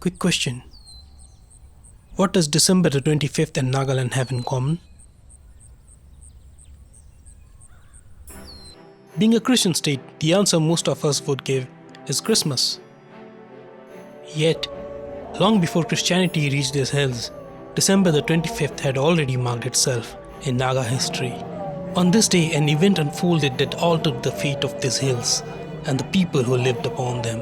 quick question. What does December the 25th and Nagaland have in common? Being a Christian state, the answer most of us would give is Christmas. Yet, long before Christianity reached these hills, December the 25th had already marked itself in Naga history. On this day, an event unfolded that altered the fate of these hills and the people who lived upon them.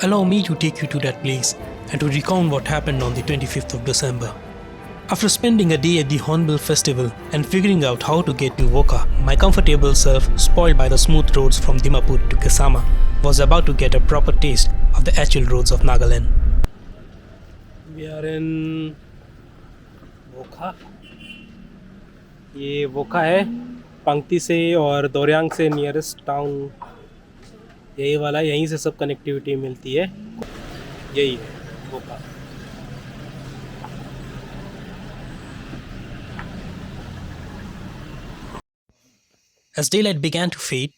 Allow me to take you to that place and to recount what happened on the 25th of December. After spending a day at the Hornbill Festival and figuring out how to get to Woka, my comfortable self, spoiled by the smooth roads from Dimapur to Kisama, was about to get a proper taste of the actual roads of Nagaland. We are in Woka. ये वोका है, पंक्ति से और दोरयांग से nearest town यही वाला, यहीं से सब कनेक्टिविटी मिलती है, यही है वोका. As daylight began to fade,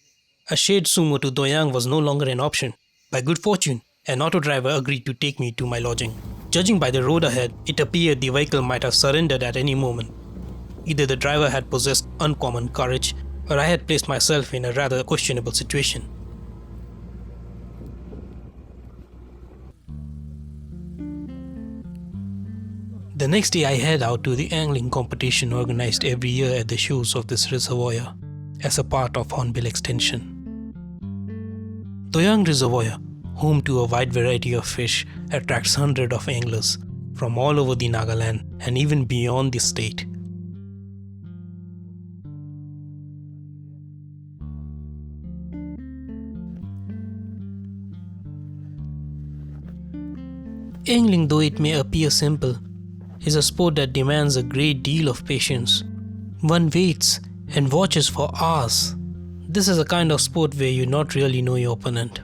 a shared sumo to Doyang was no longer an option. By good fortune, an auto driver agreed to take me to my lodging. Judging by the road ahead, it appeared the vehicle might have surrendered at any moment. Either the driver had possessed uncommon courage, or I had placed myself in a rather questionable situation. The next day I head out to the angling competition organized every year at the shores of this reservoir as a part of Hornbill Extension. Doyang Reservoir, home to a wide variety of fish, attracts hundreds of anglers from all over the Nagaland and even beyond the state. Angling, though it may appear simple, is a sport that demands a great deal of patience. One waits and watches for hours. This is a kind of sport where you not really know your opponent.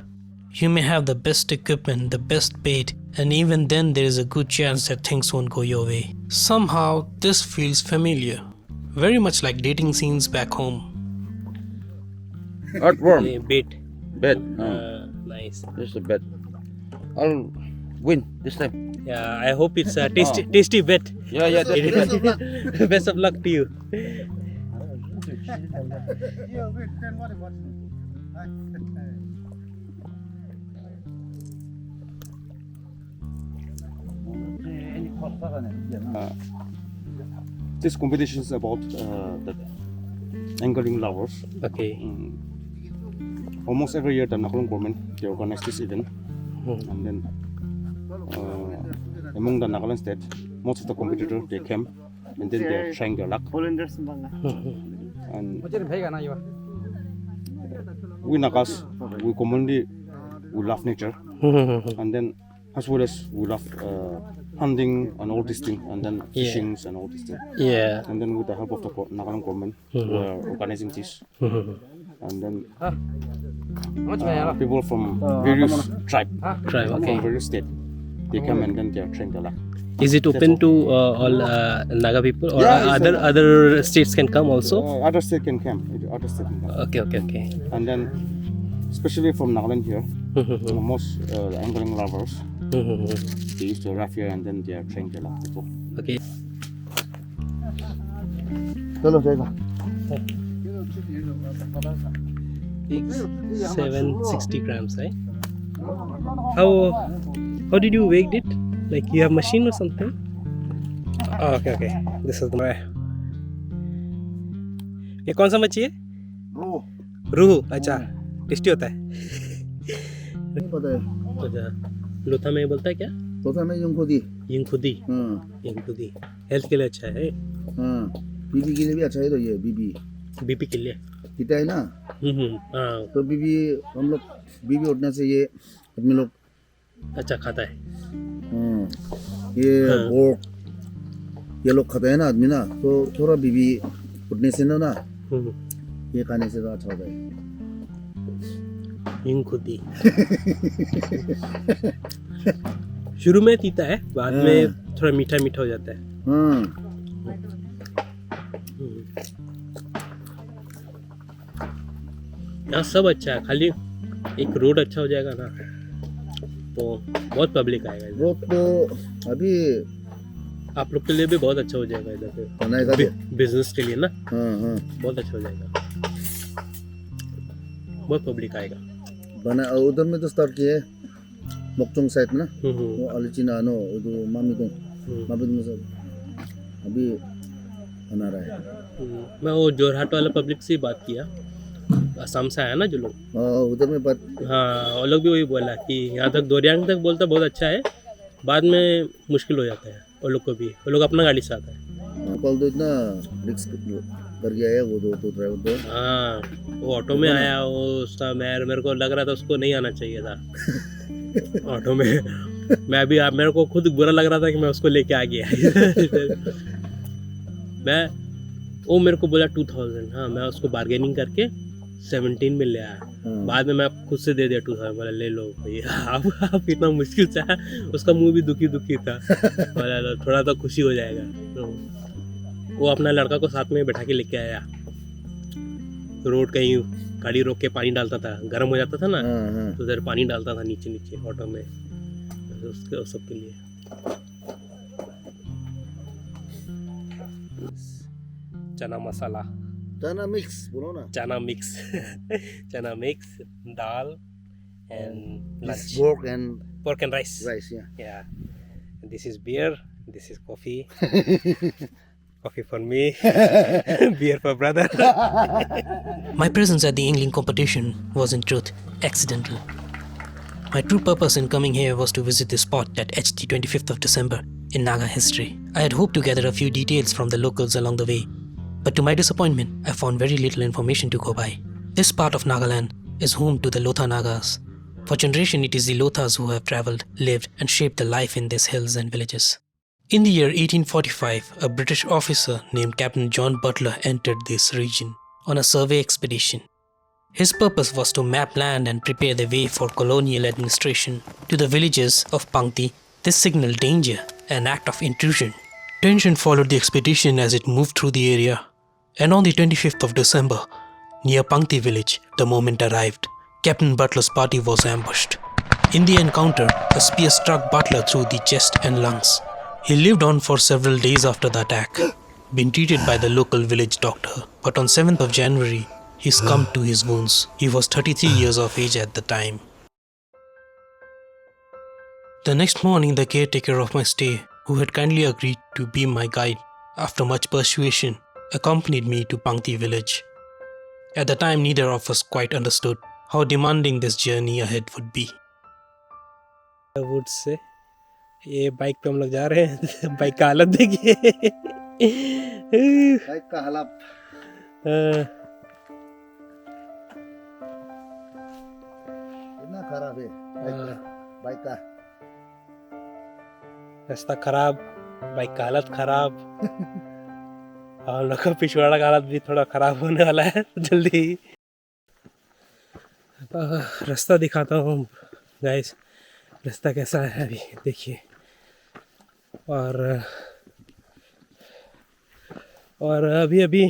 You may have the best equipment, the best bait, and even then there is a good chance that things won't go your way. Somehow this feels familiar, very much like dating scenes back home. Earthworm. Yeah, bait. Bet. Nice. This is a bet. I'll win this time. Yeah, I hope it's a tasty bet. Yeah. Best of luck to you. This competition is about the angling lovers. Okay. Almost every year, the Nagaland government they organize this event, and then among the Nagaland state, most of the competitors they came, and then they're trying their luck. And we Nagas, we commonly love nature, and then as well as we love hunting and all these things, and then fishing and all these things. Yeah. And then with the help of the Nagaland government, we are organizing this. And then people from various tribes, Okay. from various states, they come and then they are trying their luck. Is it open to all Naga people, or other states can come also? Other state can come. Other state can come. Okay. And then, especially from Nagaland here, most the angling lovers, they used to arrive here and then they are trying their luck. Okay. Hello, Jaiga. 760 grams, right? How did you weigh it? Like you have machine or something? Oh, okay. This is the ये कौन सा मच्छी है? रोहू. अच्छा, tasty होता है. अच्छा, लोथा में बोलता है क्या? लोथा में युंगखुदी. युंगखुदी. हेल्थ के लिए अच्छा है. बीबी के लिए भी अच्छा है. तो ये बीपी के लिए. पीता है ना. तो बीबी हम लोग बीबी उठने से ये आदमी लोग अच्छा खाता है. ये वो ये लोग खाता है ना आदमी ना, तो थोड़ा बीबी उठने से ना ये खाने से तो अच्छा होता है. युंगखुदी. शुरू में तीता है, बाद में थोड़ा मीठा हो जाता है. यहाँ सब अच्छा है, खाली एक रोड अच्छा हो जाएगा ना तो बहुत पब्लिक आएगा इधर। वो तो अभी आप लोग के लिए भी बहुत अच्छा हो जाएगा इधर पे, बनाएगा जो। बिजनेस के लिए ना हाँ हाँ बहुत अच्छा हो जाएगा, बहुत पब्लिक आएगा। बना उधर में तो स्टार्ट किया है मोकचोंग साइड में ना हम्म, वो अलिचिना नो उधर मामीदोंग मामीदोंग से अभी बना रहा है। मैं वो जोरहाट वाला पब्लिक से ही बात किया, असम से आया ना जो लोग, उधर में बात हाँ वो लोग भी वही बोला कि यहाँ तक दोरियांग तक बोलता बहुत अच्छा है, बाद में मुश्किल हो जाता है वो लोग को भी, वो लोग अपना गाड़ी से आता है। कल तो इतना रिस्क कर गया है वो तो ड्राइवर तो। हाँ वो ऑटो में आया, वो उसका मेरे को लग रहा था उसको नहीं आना चाहिए था ऑटो में। मैं अभी मेरे को खुद बुरा लग रहा था कि मैं उसको लेके आ गया। मैं वो मेरे को बोला 2000, हाँ मैं उसको बार्गेनिंग करके 17 में ले आया, बाद में मैं खुद से दे दिया 2000, बोला ले लो भैया। आप इतना मुश्किल से आया, उसका मुंह भी दुखी दुखी था, बोला थोड़ा तो खुशी हो जाएगा। तो वो अपना लड़का को साथ में बैठा के लेके आया, रोड कहीं गाड़ी रोक के पानी डालता था, गर्म हो जाता था ना तो उधर पानी डालता था नीचे नीचे ऑटो में, उसके सबके लिए। चना मसाला, चना मिक्स बोलो ना। चना मिक्स, चना mix, dal and lunch. Pork and rice. rice, yeah. Yeah. This is beer, this is coffee. Coffee for me, beer for brother. My presence at the angling competition was in truth accidental. My true purpose in coming here was to visit the spot at HT 25th of December in Naga history. I had hoped to gather a few details from the locals along the way, but to my disappointment, I found very little information to go by. This part of Nagaland is home to the Lotha Nagas. For generations, it is the Lothas who have travelled, lived, and shaped the life in these hills and villages. In the year 1845, a British officer named Captain John Butler entered this region on a survey expedition. His purpose was to map land and prepare the way for colonial administration. To the villagers of Pangti, this signaled danger, an act of intrusion. Tension followed the expedition as it moved through the area. And on the 25th of December, near Pangti village, the moment arrived. Captain Butler's party was ambushed. In the encounter, a spear struck Butler through the chest and lungs. He lived on for several days after the attack, being treated by the local village doctor. But on 7th of January, he succumbed to his wounds. He was 33 years of age at the time. The next morning, the caretaker of my stay, who had kindly agreed to be my guide after much persuasion, accompanied me to Pangti village. At the time, neither of us quite understood how demanding this journey ahead would be. Would say ये bike पे हम लोग जा रहे हैं। Bike का हालत देखिए। बाइक का हालत इतना खराब है। बाइक का रास्ता खराब, बाइक का हालत खराब, और लोग का पिछवाड़ा का हालत भी थोड़ा खराब होने वाला है जल्दी ही। रास्ता दिखाता हूँ गाइस, रास्ता कैसा है अभी देखिए। और अभी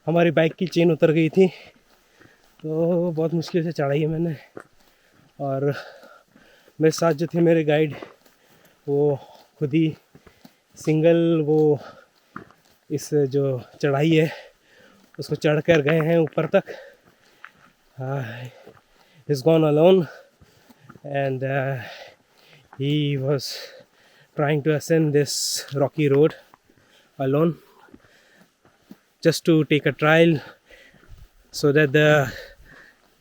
हमारी बाइक की चेन उतर गई थी, तो बहुत मुश्किल से चढ़ाई है मैंने। और मेरे साथ जो थे मेरे गाइड, वो खुद ही सिंगल वो इस जो चढ़ाई है उसको चढ़ कर गए हैं ऊपर तक। He's gone alone and he was trying to ascend this rocky road alone just to take a trial so that the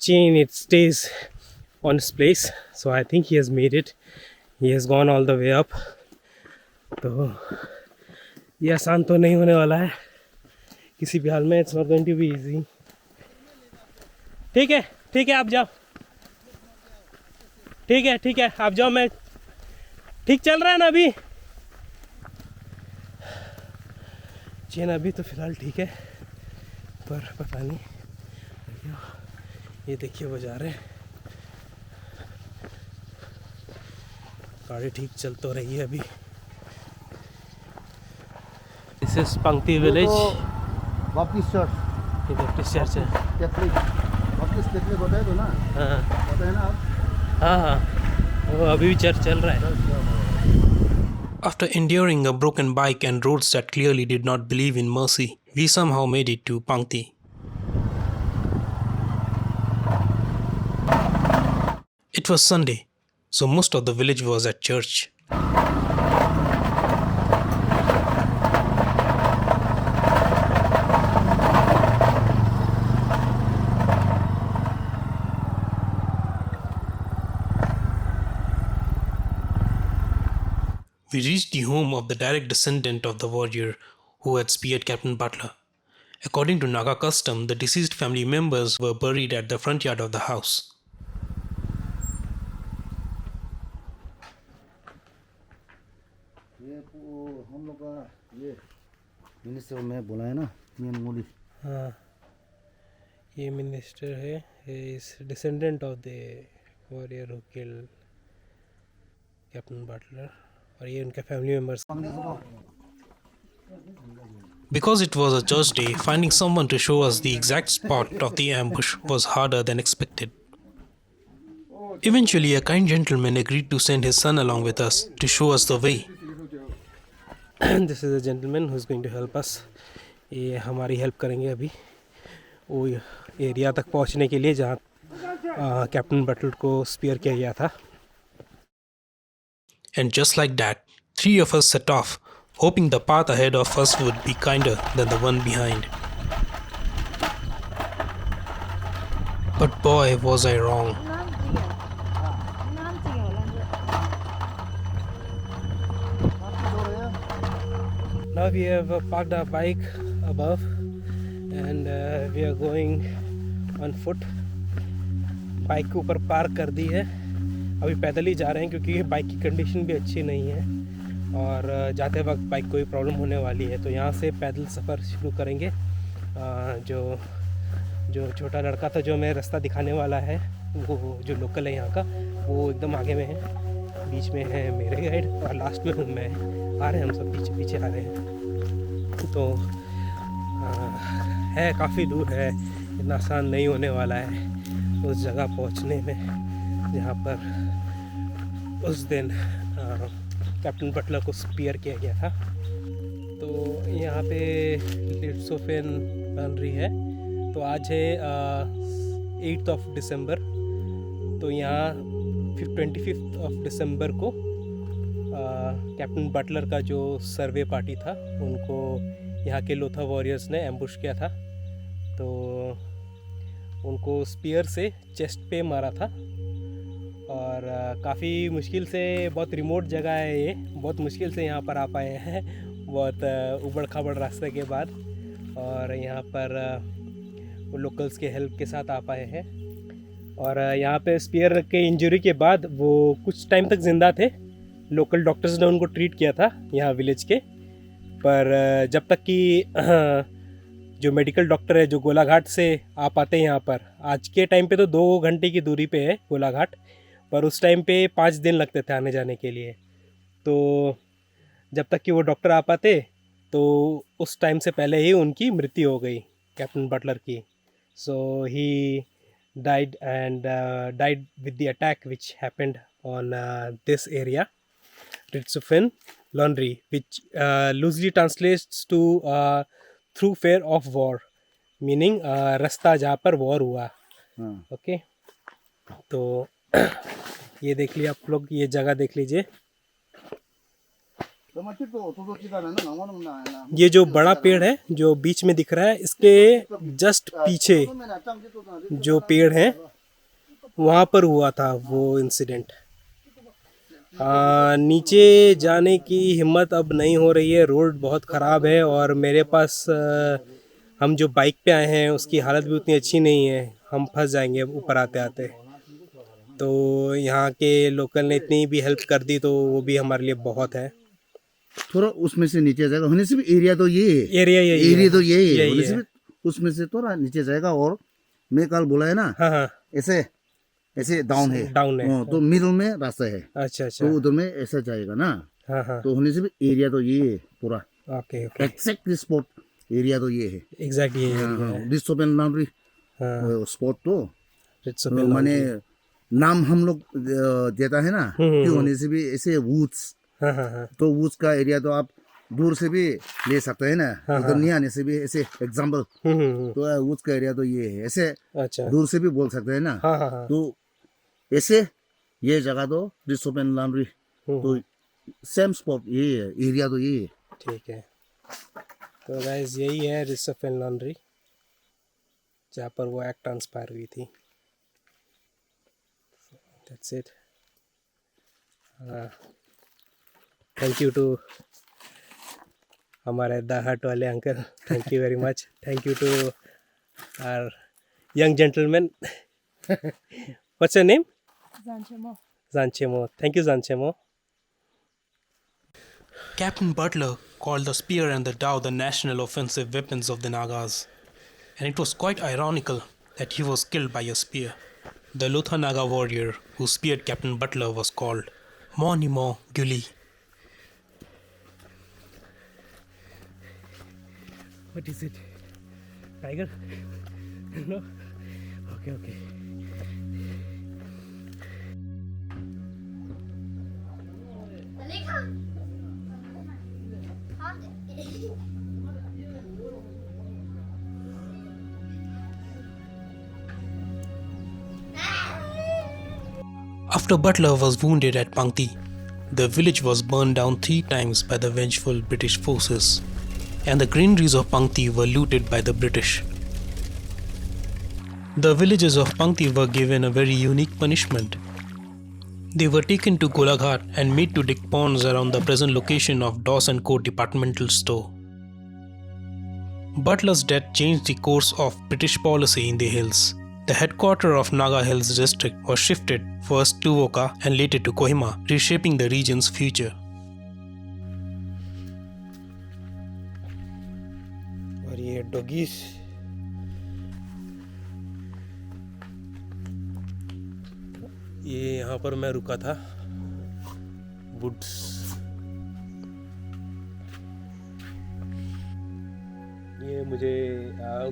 chain it stays on its place. So I think he has made it. He has gone all the way up. तो ये आसान तो नहीं होने वाला है किसी भी हाल में। It's not going to be easy. ठीक है आप जाओ, ठीक है आप जाओ, मैं ठीक चल रहा है ना अभी। चेन अभी तो फिलहाल ठीक है, पर पता नहीं। ये देखिए वो जा रहे हैं, गाड़ी ठीक चल तो रही है अभी। दिस इज पंक्ति विलेज। वापिस चर्च, ये बैप्टिस्ट चर्च है। कैथलिक वापिस कैथलिक होता है तो ना, हाँ होता है ना आप। हाँ वो अभी भी चर्च चल रहा है. After enduring a broken bike and roads that clearly did not believe in mercy, we somehow made it to Pangti. It was Sunday, so most of the village was at church. We reached the home of the direct descendant of the warrior who had speared Captain Butler. According to Naga custom, the deceased family members were buried at the front yard of the house. ये हम लोग का ये minister में बुलाया ना main मूली हाँ, ये मिनिस्टर है, is descendant of the warrior who killed captain Butler, और ये उनके family members. Because it was a church day, finding someone to show us the exact spot of the ambush was harder than expected. Eventually, a kind gentleman agreed to send his son along with us to show us the way. This is a gentleman who is going to help us. ये हमारी help करेंगे अभी वो area तक पहुंचने के लिए जहाँ कैप्टन बटलर को स्पीयर किया गया था. And just like that, 3 of us set off, hoping the path ahead of us would be kinder than the one behind. But boy, was I wrong. Now we have parked our bike above and we are going on foot. Bike के ऊपर park कर दी है, अभी पैदल ही जा रहे हैं क्योंकि बाइक की कंडीशन भी अच्छी नहीं है और जाते वक्त बाइक को भी प्रॉब्लम होने वाली है. तो यहाँ से पैदल सफ़र शुरू करेंगे. जो छोटा लड़का था जो हमें रास्ता दिखाने वाला है, वो जो लोकल है यहाँ का, वो एकदम आगे में है, बीच में है मेरे गाइड और लास्ट में हूँ मैं. आ रहे हैं हम सब पीछे पीछे आ रहे हैं. तो है काफ़ी दूर है, इतना आसान नहीं होने वाला है उस जगह पहुँचने में जहाँ पर उस दिन कैप्टन बटलर को स्पीयर किया गया था. तो यहाँ पे लिट्सोफेन बन रही है. तो आज है 8th of December. तो यहाँ 25th of December को कैप्टन बटलर का जो सर्वे पार्टी था उनको यहाँ के लोथा वॉरियर्स ने एम्बुश किया था. तो उनको स्पीयर से चेस्ट पे मारा था और काफ़ी मुश्किल से, बहुत रिमोट जगह है ये, बहुत मुश्किल से यहाँ पर आ पाए हैं, बहुत उबड़ खाबड़ रास्ते के बाद. और यहाँ पर वो लोकल्स के हेल्प के साथ आ पाए हैं. और यहाँ पे स्पीयर के इंजरी के बाद वो कुछ टाइम तक ज़िंदा थे. लोकल डॉक्टर्स ने उनको ट्रीट किया था यहाँ विलेज के, पर जब तक कि जो मेडिकल डॉक्टर है जो गोलाघाट से आ पाते हैं यहाँ पर, आज के टाइम पे तो 2 घंटे की दूरी पे है गोलाघाट, पर उस टाइम पे 5 दिन लगते थे आने जाने के लिए. तो जब तक कि वो डॉक्टर आ पाते तो उस टाइम से पहले ही उनकी मृत्यु हो गई कैप्टन बटलर की. सो ही died and died with the attack which happened on this area, Ritzhofen Laundry, which loosely translates to through fear of war, meaning रास्ता जहाँ पर वॉर हुआ. ओके, तो ये देख लिया आप लोग, ये जगह देख लीजिए. ये जो बड़ा पेड़ है जो बीच में दिख रहा है, इसके जस्ट पीछे जो पेड़ है वहाँ पर हुआ था वो इंसिडेंट. नीचे जाने की हिम्मत अब नहीं हो रही है, रोड बहुत ख़राब है और मेरे पास हम जो बाइक पे आए हैं उसकी हालत भी उतनी अच्छी नहीं है, हम फंस जाएंगे ऊपर आते आते. तो यहाँ के लोकल ने इतनी भी हेल्प कर दी तो वो भी हमारे लिए बहुत है. थोड़ा उसमें से नीचे जाएगा, होने से भी एरिया तो ये है, एरिया तो ये है, होने से भी उसमें से थोड़ा नीचे जाएगा. और मैं कल बोला है ना, हाँ, ऐसे ऐसे डाउन है, तो मिडल में रास्ता है. अच्छा, तो उधर में ऐसा जाएगा ना. हाँ. तो होने से भी एरिया तो ये है पूरा. ओके, एक्जैक्टली स्पॉट एरिया तो ये है, एग्जैक्टली. रिट्सोफेन लाउंड्री स्पॉट तो माने नाम हम लोग देता है ना, क्यों होने से भी ऐसे वुड्स, हाँ हाँ हाँ तो वुड्स का एरिया तो आप दूर से भी ले सकते हैं ना, उधर नहीं आने से भी ऐसे एग्जाम्पल, तो वुड्स का एरिया तो ये है, ऐसे अच्छा दूर से भी बोल सकते हैं ना। हाँ हाँ हाँ तो ऐसे ये जगह तो रिसोप एंड लॉन्ड्री, तो सेम स्पॉट ये है, एरिया तो ये है। ठीक है। तो गाइस यही है रिसफ एंड लॉन्ड्री, जहाँ पर वो एक्ट ट्रांसपायर हुई थी। That's it. Thank you to हमारे द हट वाले uncle, thank you very much. Thank you to our young gentleman. What's your name? Zanchemo. Thank you, Zanchemo. Captain Butler called the spear and the dao the national offensive weapons of the Nagas, and it was quite ironical that he was killed by a spear. The Lotha Naga warrior who speared Captain Butler was called Monimo Guli. What is it? Tiger? No? Okay, okay. After Butler was wounded at Pangti, the village was burned down 3 times by the vengeful British forces, and the granaries of Pangti were looted by the British. The villagers of Pangti were given a very unique punishment. They were taken to Golaghat and made to dig ponds around the present location of Dawson Court Departmental Store. Butler's death changed the course of British policy in the hills. The headquarters of Naga Hills district was shifted first to Voka and later to Kohima, reshaping the region's future. और ये doggies ये यहाँ पर मैं रुका था woods. ये मुझे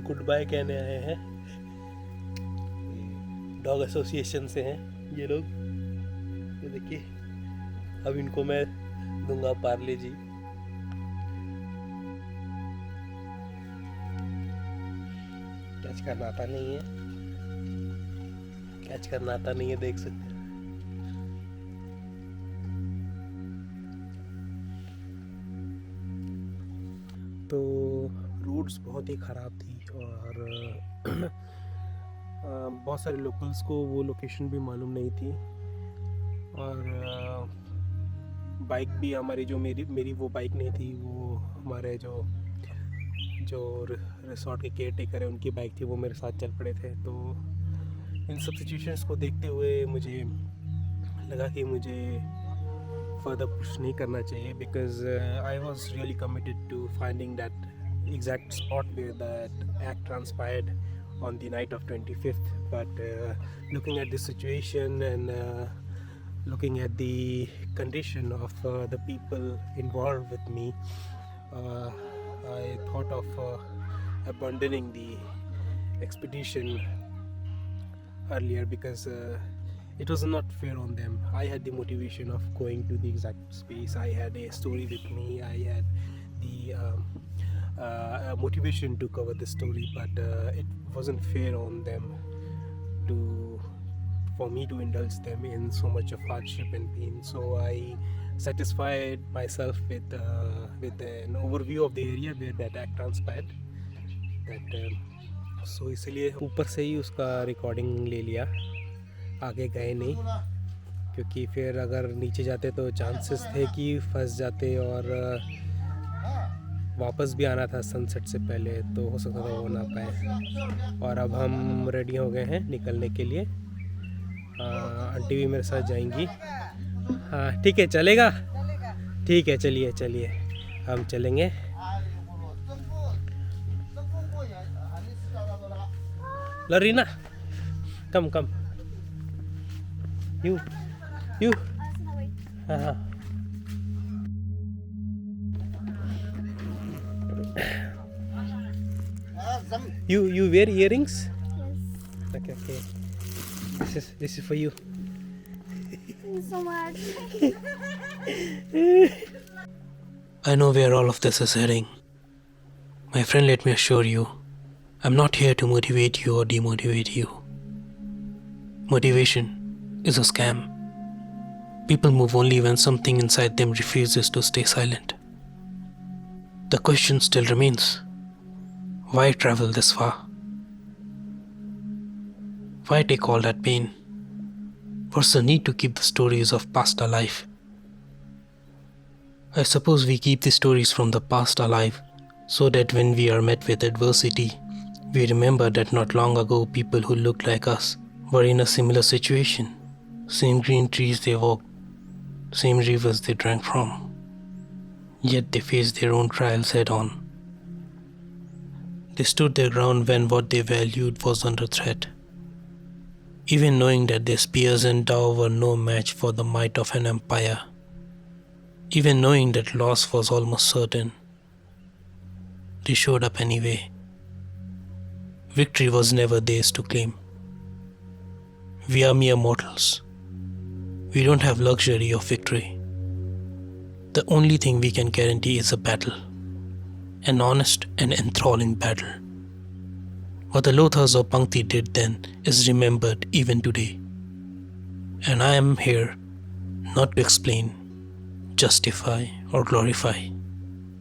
गुड बाय कहने आए हैं, डॉग एसोसिएशन से हैं ये लोग। ये देखिए, अब इनको मैं दूंगा पार्ले जी। कैच करना आता नहीं है, कैच करना आता नहीं है, देख सकते हैं। तो रोड्स बहुत ही ख़राब थी और बहुत सारे लोकल्स को वो लोकेशन भी मालूम नहीं थी, और बाइक भी हमारी जो मेरी वो बाइक नहीं थी, वो हमारे जो रिसोर्ट के केयर टेकर है उनकी बाइक थी, वो मेरे साथ चल पड़े थे। तो इन सब सिचुएशंस को देखते हुए मुझे लगा कि मुझे फर्दर पुश नहीं करना चाहिए, because I was really committed to finding that exact spot where that act transpired on the night of 25th. But looking at the situation and looking at the condition of the people involved with me, I thought of abandoning the expedition earlier, because it was not fair on them. I had the motivation of going to the exact space, I had a story with me, I had the motivation to cover the story, but it wasn't fair on them for me to indulge them in so much of hardship and pain. So I satisfied myself with an overview of the area where that act transpired. So इसलिए ऊपर से ही उसका recording ले लिया, आगे गए नहीं, क्योंकि फिर अगर नीचे जाते तो चांसेस थे कि फंस जाते और वापस भी आना था सनसेट से पहले, तो हो सकता था वो ना पाए। और अब हम रेडी हो गए हैं निकलने के लिए। आंटी भी मेरे साथ जाएंगी। हाँ ठीक है, चलेगा, ठीक है, चलिए चलिए हम चलेंगे। लरीना कम कम, यू हाँ हाँ। You wear earrings? Yes. Okay. This is for you. Thank you so much. I know where all of this is heading. My friend, let me assure you, I'm not here to motivate you or demotivate you. Motivation is a scam. People move only when something inside them refuses to stay silent. The question still remains, why travel this far? Why take all that pain? What's the need to keep the stories of past alive? I suppose we keep the stories from the past alive so that when we are met with adversity, we remember that not long ago people who looked like us were in a similar situation. Same green trees they walked, same rivers they drank from. Yet they faced their own trials head on. They stood their ground when what they valued was under threat. Even knowing that their spears and dhow were no match for the might of an empire. Even knowing that loss was almost certain. They showed up anyway. Victory was never theirs to claim. We are mere mortals. We don't have luxury of victory. The only thing we can guarantee is a battle. An honest and enthralling battle. What the Lothars of Pankti did then is remembered even today. And I am here not to explain, justify or glorify,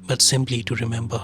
but simply to remember.